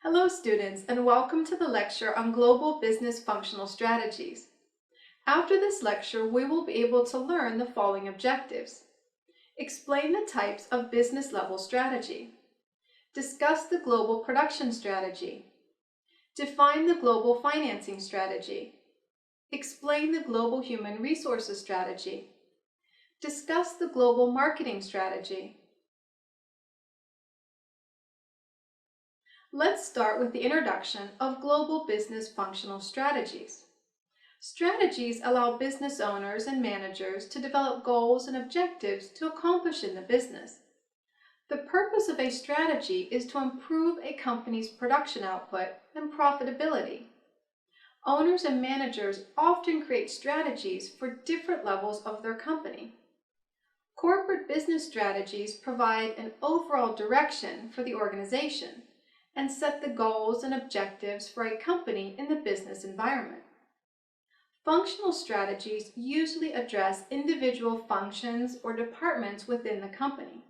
Hello students, and welcome to the lecture on Global Business Functional Strategies. After this lecture, we will be able to learn the following objectives. Explain the types of business level strategy. Discuss the global production strategy. Define the global financing strategy. Explain the global human resources strategy. Discuss the global marketing strategy. Let's start with the introduction of global business functional strategies. Strategies allow business owners and managers to develop goals and objectives to accomplish in the business. The purpose of a strategy is to improve a company's production output and profitability. Owners and managers often create strategies for different levels of their company. Corporate business strategies provide an overall direction for the organization and set the goals and objectives for a company in the business environment. Functional strategies usually address individual functions or departments within the company.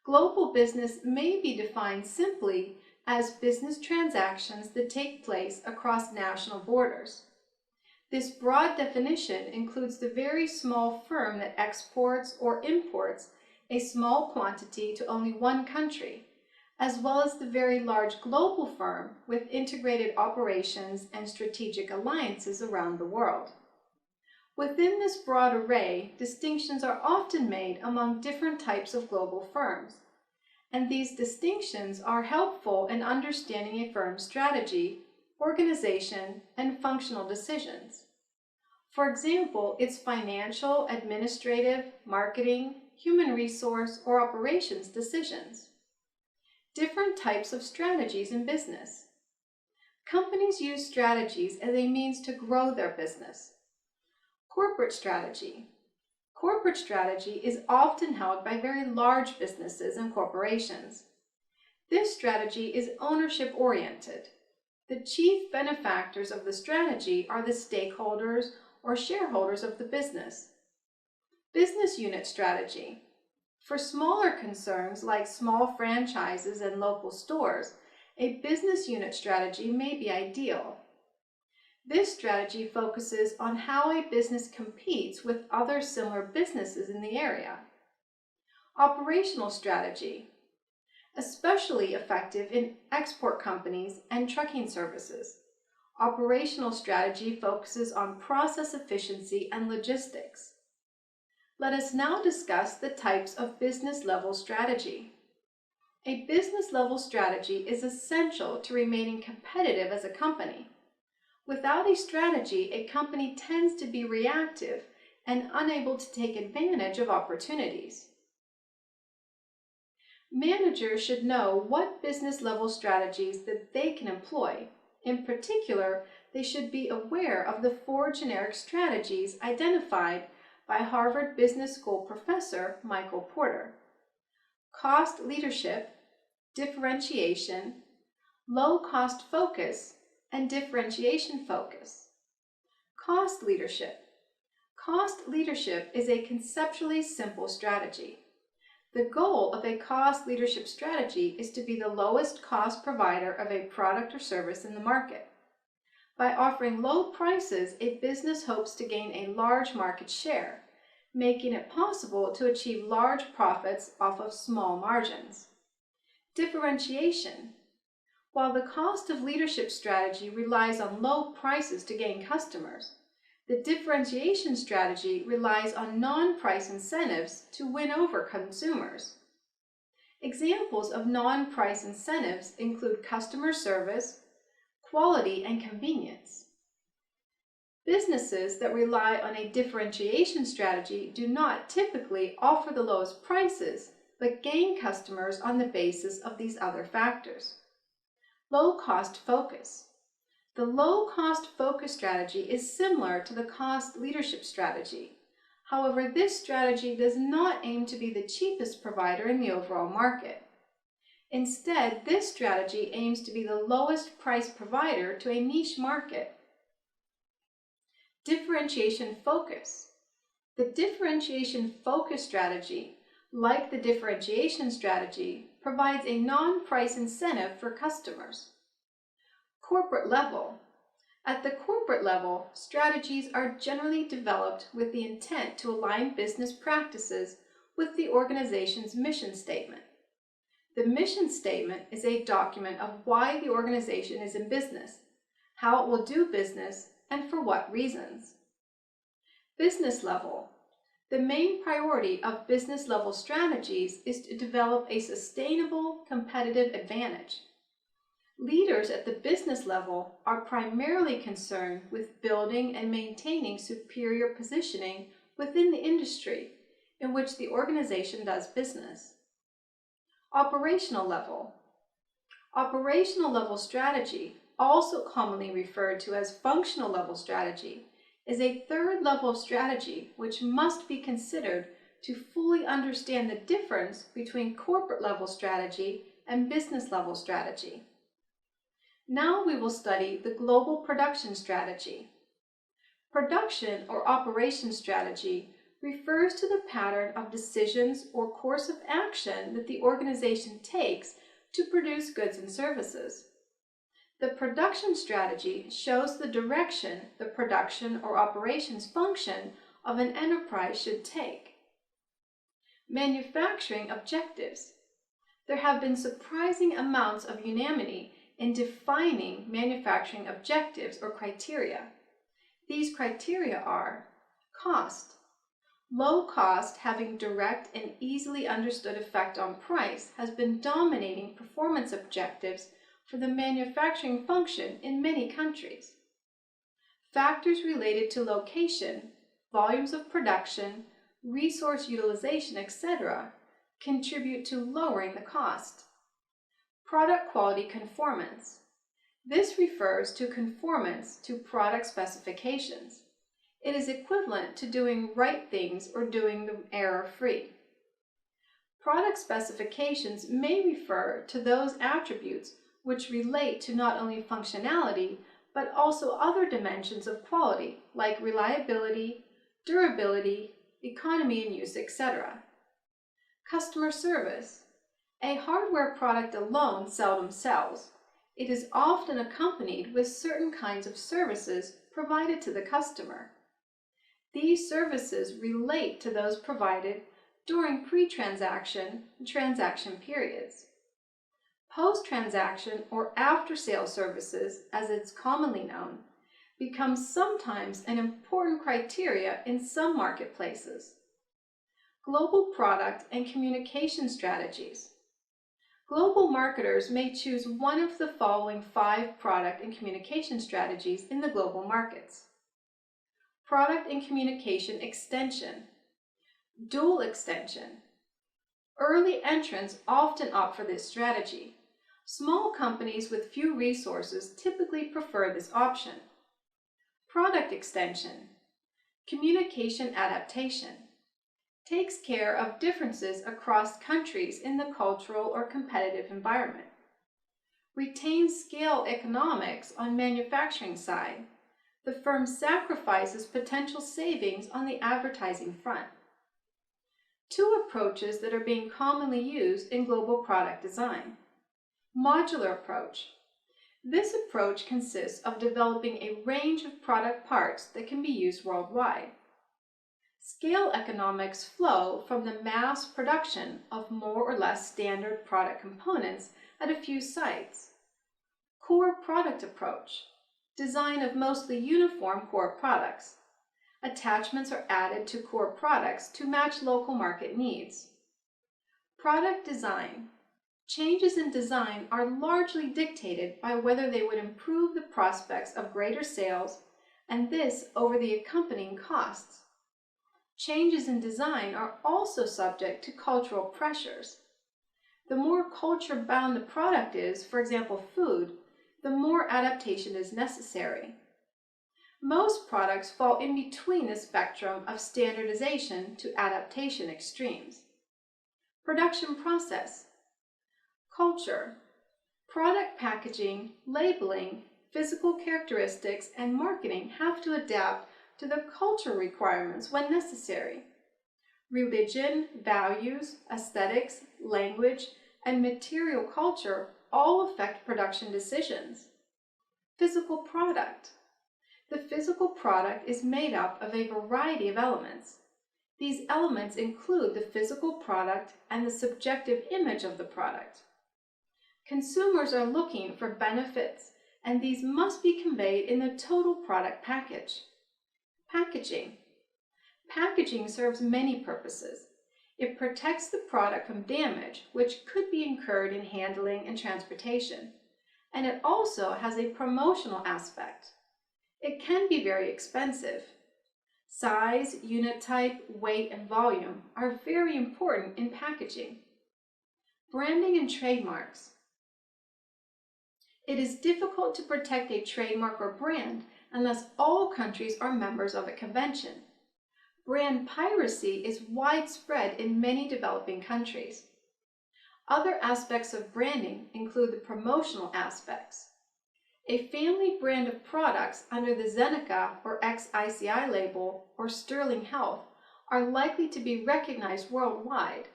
Global business may be defined simply as business transactions that take place across national borders. This broad definition includes the very small firm that exports or imports a small quantity to only one country, as well as the very large global firm with integrated operations and strategic alliances around the world. Within this broad array, distinctions are often made among different types of global firms, and these distinctions are helpful in understanding a firm's strategy, organization, and functional decisions. For example, its financial, administrative, marketing, human resource, or operations decisions. Different types of strategies in business. Companies use strategies as a means to grow their business. Corporate strategy. Corporate strategy is often held by very large businesses and corporations. This strategy is ownership-oriented. The chief benefactors of the strategy are the stakeholders or shareholders of the business. Business unit strategy. For smaller concerns like small franchises and local stores, a business unit strategy may be ideal. This strategy focuses on how a business competes with other similar businesses in the area. Operational strategy, especially effective in export companies and trucking services. Operational strategy focuses on process efficiency and logistics. Let us now discuss the types of business level strategy. A business level strategy is essential to remaining competitive as a company. Without a strategy, a company tends to be reactive and unable to take advantage of opportunities. Managers should know what business level strategies that they can employ. In particular, they should be aware of the 4 generic strategies identified by Harvard Business School professor Michael Porter: cost leadership, differentiation, low cost focus, and differentiation focus. Cost leadership. Cost leadership is a conceptually simple strategy. The goal of a cost leadership strategy is to be the lowest cost provider of a product or service in the market. By offering low prices, a business hopes to gain a large market share, making it possible to achieve large profits off of small margins. Differentiation. While the cost of leadership strategy relies on low prices to gain customers, the differentiation strategy relies on non-price incentives to win over consumers. Examples of non-price incentives include customer service, quality, and convenience. Businesses that rely on a differentiation strategy do not typically offer the lowest prices, but gain customers on the basis of these other factors. Low-cost focus. The low-cost focus strategy is similar to the cost leadership strategy. However, this strategy does not aim to be the cheapest provider in the overall market. Instead, this strategy aims to be the lowest price provider to a niche market. Differentiation focus. The differentiation focus strategy, like the differentiation strategy, provides a non-price incentive for customers. Corporate level. At the corporate level, strategies are generally developed with the intent to align business practices with the organization's mission statement. The mission statement is a document of why the organization is in business, how it will do business, and for what reasons. Business level. The main priority of business level strategies is to develop a sustainable competitive advantage. Leaders at the business level are primarily concerned with building and maintaining superior positioning within the industry in which the organization does business. Operational level. Operational level strategy, also commonly referred to as functional level strategy, is a third level of strategy which must be considered to fully understand the difference between corporate level strategy and business level strategy. Now we will study the global production strategy. Production or operation strategy refers to the pattern of decisions or course of action that the organization takes to produce goods and services. The production strategy shows the direction the production or operations function of an enterprise should take. Manufacturing objectives. There have been surprising amounts of unanimity in defining manufacturing objectives or criteria. These criteria are cost. Low cost, having direct and easily understood effect on price, has been dominating performance objectives for the manufacturing function in many countries. Factors related to location, volumes of production, resource utilization, etc., contribute to lowering the cost. Product quality conformance. This refers to conformance to product specifications. It is equivalent to doing right things or doing them error-free. Product specifications may refer to those attributes which relate to not only functionality, but also other dimensions of quality, like reliability, durability, economy in use, etc. Customer service. A hardware product alone seldom sells. It is often accompanied with certain kinds of services provided to the customer. These services relate to those provided during pre-transaction and transaction periods. Post-transaction or after-sale services, as it's commonly known, become sometimes an important criteria in some marketplaces. Global product and communication strategies. Global marketers may choose one of the following 5 product and communication strategies in the global markets. Product and communication extension. Dual extension. Early entrants often opt for this strategy. Small companies with few resources typically prefer this option. Product extension. Communication adaptation. Takes care of differences across countries in the cultural or competitive environment. Retains scale economics on manufacturing side. The firm sacrifices potential savings on the advertising front. Two approaches that are being commonly used in global product design. Modular approach. This approach consists of developing a range of product parts that can be used worldwide. Scale economics flow from the mass production of more or less standard product components at a few sites. Core product approach. Design of mostly uniform core products. Attachments are added to core products to match local market needs. Product design. Changes in design are largely dictated by whether they would improve the prospects of greater sales, and this over the accompanying costs. Changes in design are also subject to cultural pressures. The more culture-bound the product is, for example food, the more adaptation is necessary. Most products fall in between the spectrum of standardization to adaptation extremes. Production process. Culture. Product packaging, labeling, physical characteristics, and marketing have to adapt to the cultural requirements when necessary. Religion, values, aesthetics, language, and material culture all affect production decisions. Physical product. The physical product is made up of a variety of elements. These elements include the physical product and the subjective image of the product. Consumers are looking for benefits, and these must be conveyed in the total product package. Packaging. Packaging serves many purposes. It protects the product from damage, which could be incurred in handling and transportation, and it also has a promotional aspect. It can be very expensive. Size, unit type, weight, and volume are very important in packaging. Branding and trademarks. It is difficult to protect a trademark or brand unless all countries are members of a convention. Brand piracy is widespread in many developing countries. Other aspects of branding include the promotional aspects. A family brand of products under the Zeneca or XICI label or Sterling Health are likely to be recognized worldwide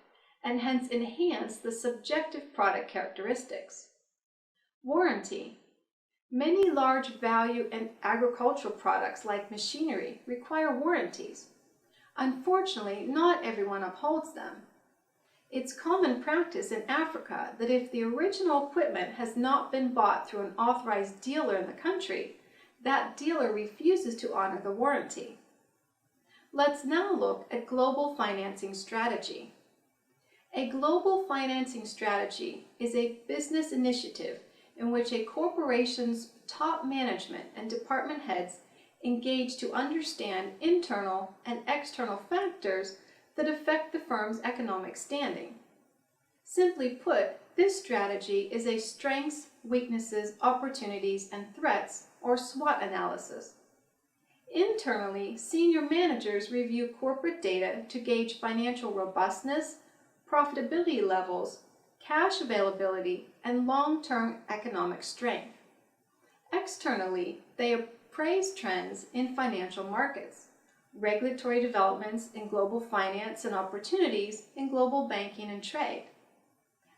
and hence enhance the subjective product characteristics. Warranty. Many large value and agricultural products like machinery require warranties. Unfortunately, not everyone upholds them. It's common practice in Africa that if the original equipment has not been bought through an authorized dealer in the country, that dealer refuses to honor the warranty. Let's now look at global financing strategy. A global financing strategy is a business initiative in which a corporation's top management and department heads engage to understand internal and external factors that affect the firm's economic standing. Simply put, this strategy is a strengths, weaknesses, opportunities, and threats, or SWOT analysis. Internally, senior managers review corporate data to gauge financial robustness, profitability levels, cash availability, and long-term economic strength. Externally, they appraise trends in financial markets, regulatory developments in global finance and opportunities in global banking and trade.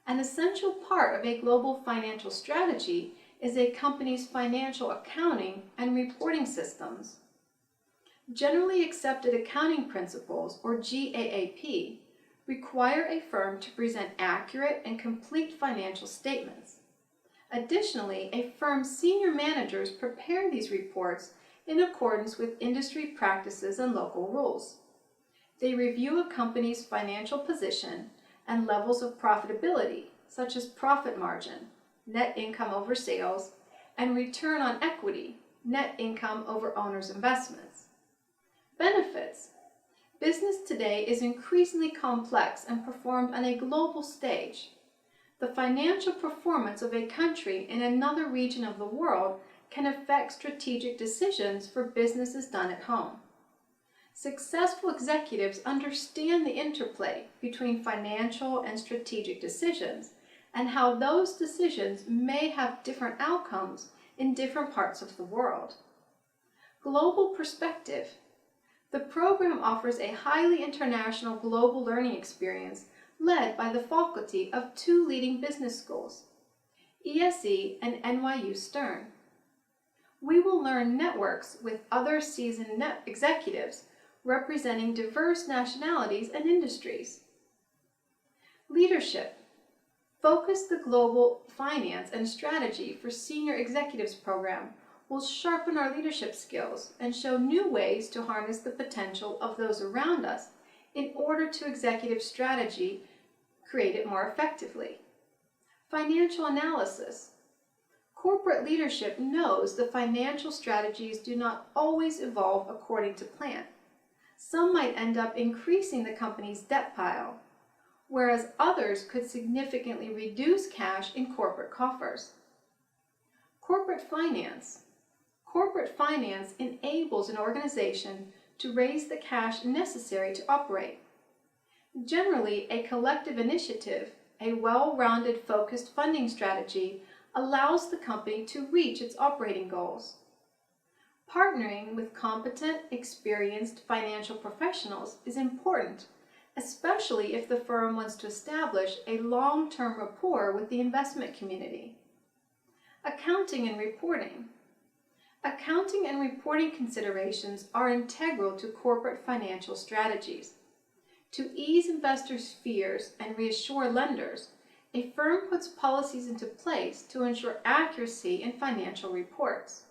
An essential part of a global financial strategy is a company's financial accounting and reporting systems. Generally accepted accounting principles, or GAAP, require a firm to present accurate and complete financial statements. Additionally, a firm's senior managers prepare these reports in accordance with industry practices and local rules. They review a company's financial position and levels of profitability, such as profit margin, net income over sales, and return on equity, net income over owners' investments. Benefits. Business today is increasingly complex and performed on a global stage. The financial performance of a country in another region of the world can affect strategic decisions for businesses done at home. Successful executives understand the interplay between financial and strategic decisions and how those decisions may have different outcomes in different parts of the world. Global perspective. The program offers a highly international global learning experience led by the faculty of 2 leading business schools, ESE and NYU Stern. We will learn networks with other seasoned executives representing diverse nationalities and industries. Leadership. Focus the Global Finance and Strategy for Senior Executives program will sharpen our leadership skills and show new ways to harness the potential of those around us in order to executive strategy create it more effectively. Financial analysis. Corporate leadership knows the financial strategies do not always evolve according to plan. Some might end up increasing the company's debt pile, whereas others could significantly reduce cash in corporate coffers. Corporate finance. Corporate finance enables an organization to raise the cash necessary to operate. Generally, a collective initiative, a well-rounded focused funding strategy, allows the company to reach its operating goals. Partnering with competent, experienced financial professionals is important, especially if the firm wants to establish a long-term rapport with the investment community. Accounting and reporting. Accounting and reporting considerations are integral to corporate financial strategies. To ease investors' fears and reassure lenders, a firm puts policies into place to ensure accuracy in financial reports.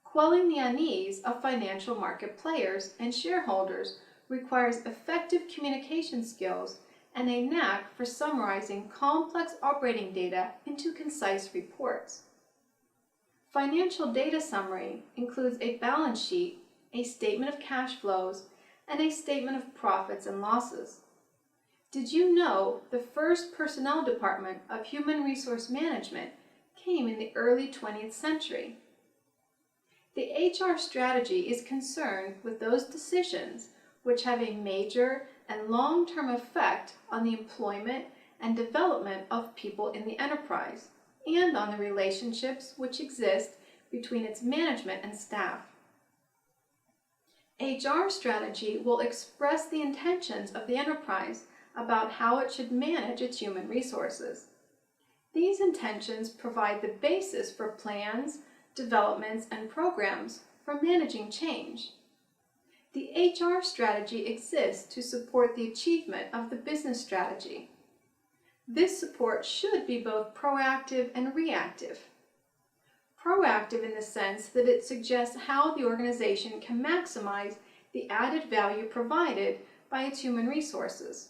Quelling the unease of financial market players and shareholders requires effective communication skills and a knack for summarizing complex operating data into concise reports. Financial data summary includes a balance sheet, a statement of cash flows, and a statement of profits and losses. Did you know the first personnel department of human resource management came in the early 20th century? The HR strategy is concerned with those decisions which have a major and long-term effect on the employment and development of people in the enterprise, and on the relationships which exist between its management and staff. HR strategy will express the intentions of the enterprise about how it should manage its human resources. These intentions provide the basis for plans, developments, and programs for managing change. The HR strategy exists to support the achievement of the business strategy. This support should be both proactive and reactive. Proactive in the sense that it suggests how the organization can maximize the added value provided by its human resources,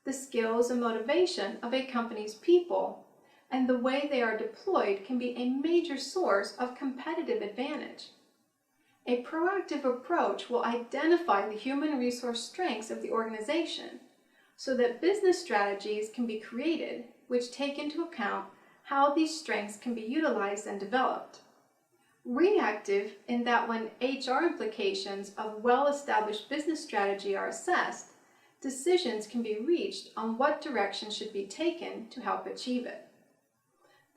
the skills and motivation of a company's people, and the way they are deployed can be a major source of competitive advantage. A proactive approach will identify the human resource strengths of the organization so that business strategies can be created which take into account how these strengths can be utilized and developed. Reactive in that when HR implications of well-established business strategy are assessed, decisions can be reached on what direction should be taken to help achieve it.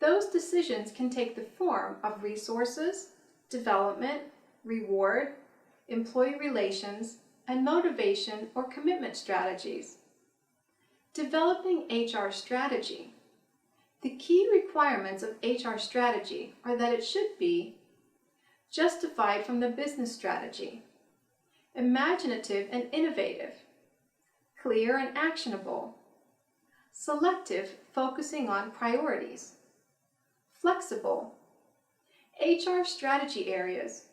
Those decisions can take the form of resources, development, reward, employee relations, and motivation or commitment strategies. Developing HR strategy. The key requirements of HR strategy are that it should be justified from the business strategy, imaginative and innovative, clear and actionable, selective, focusing on priorities, flexible. HR strategy areas.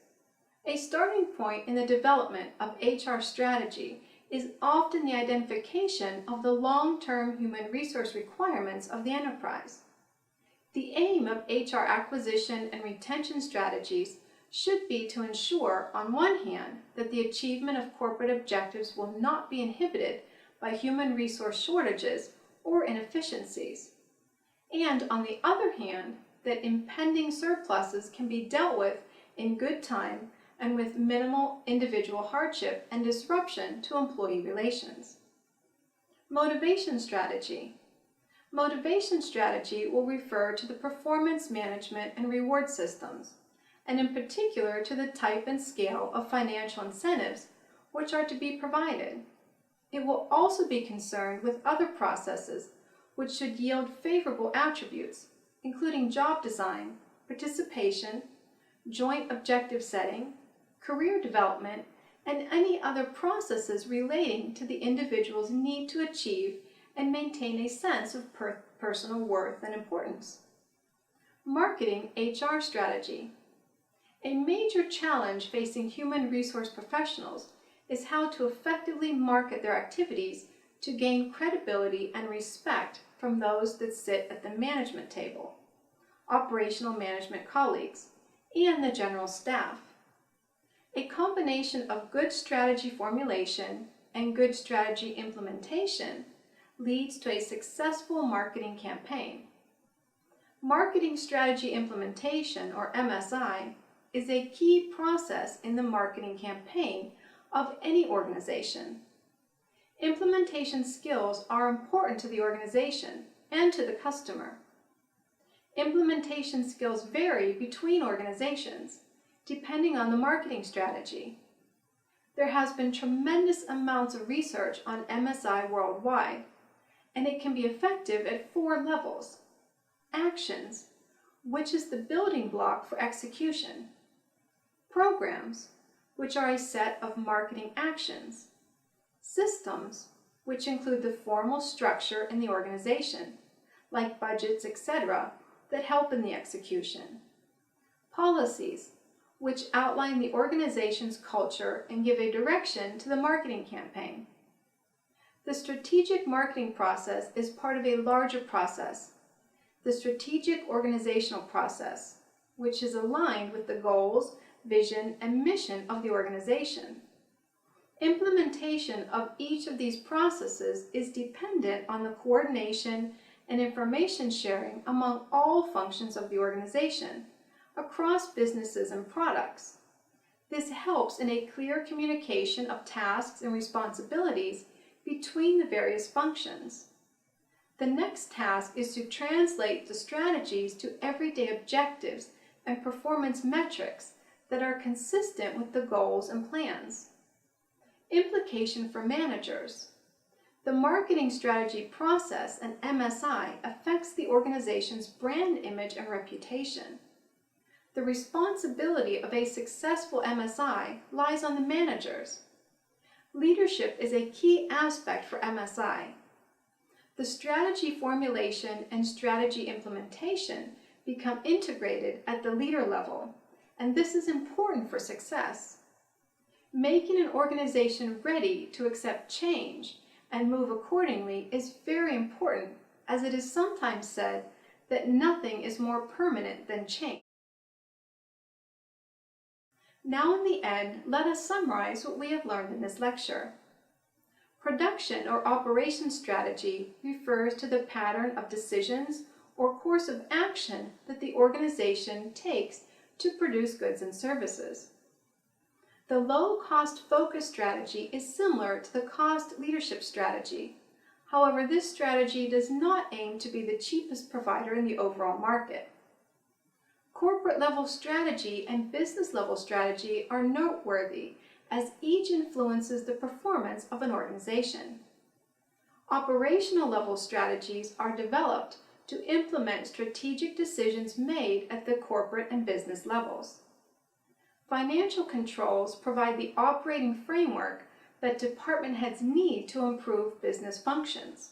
A starting point in the development of HR strategy is often the identification of the long-term human resource requirements of the enterprise. The aim of HR acquisition and retention strategies should be to ensure, on one hand, that the achievement of corporate objectives will not be inhibited by human resource shortages or inefficiencies, and on the other hand, that impending surpluses can be dealt with in good time and with minimal individual hardship and disruption to employee relations. Motivation strategy. Motivation strategy will refer to the performance management and reward systems, and in particular to the type and scale of financial incentives which are to be provided. It will also be concerned with other processes which should yield favorable attributes, including job design, participation, joint objective setting, career development, and any other processes relating to the individual's need to achieve and maintain a sense of personal worth and importance. Marketing HR strategy. A major challenge facing human resource professionals is how to effectively market their activities to gain credibility and respect from those that sit at the management table, operational management colleagues, and the general staff. A combination of good strategy formulation and good strategy implementation leads to a successful marketing campaign. Marketing strategy implementation, or MSI, is a key process in the marketing campaign of any organization. Implementation skills are important to the organization and to the customer. Implementation skills vary between organizations, depending on the marketing strategy. There has been tremendous amounts of research on MSI worldwide, and it can be effective at 4 levels. Actions, which is the building block for execution. Programs, which are a set of marketing actions. Systems, which include the formal structure in the organization, like budgets, etc., that help in the execution. Policies, which outline the organization's culture and give a direction to the marketing campaign. The strategic marketing process is part of a larger process, the strategic organizational process, which is aligned with the goals, vision, and mission of the organization. Implementation of each of these processes is dependent on the coordination and information sharing among all functions of the organization, across businesses and products. This helps in a clear communication of tasks and responsibilities between the various functions. The next task is to translate the strategies to everyday objectives and performance metrics that are consistent with the goals and plans. Implication for managers. The marketing strategy process and MSI affects the organization's brand image and reputation. The responsibility of a successful MSI lies on the managers. Leadership is a key aspect for MSI. The strategy formulation and strategy implementation become integrated at the leader level, and this is important for success. Making an organization ready to accept change and move accordingly is very important, as it is sometimes said that nothing is more permanent than change. Now in the end, let us summarize what we have learned in this lecture. Production or operation strategy refers to the pattern of decisions or course of action that the organization takes to produce goods and services. The low-cost focus strategy is similar to the cost leadership strategy. However, this strategy does not aim to be the cheapest provider in the overall market. Corporate-level strategy and business-level strategy are noteworthy, as each influences the performance of an organization. Operational-level strategies are developed to implement strategic decisions made at the corporate and business levels. Financial controls provide the operating framework that department heads need to improve business functions.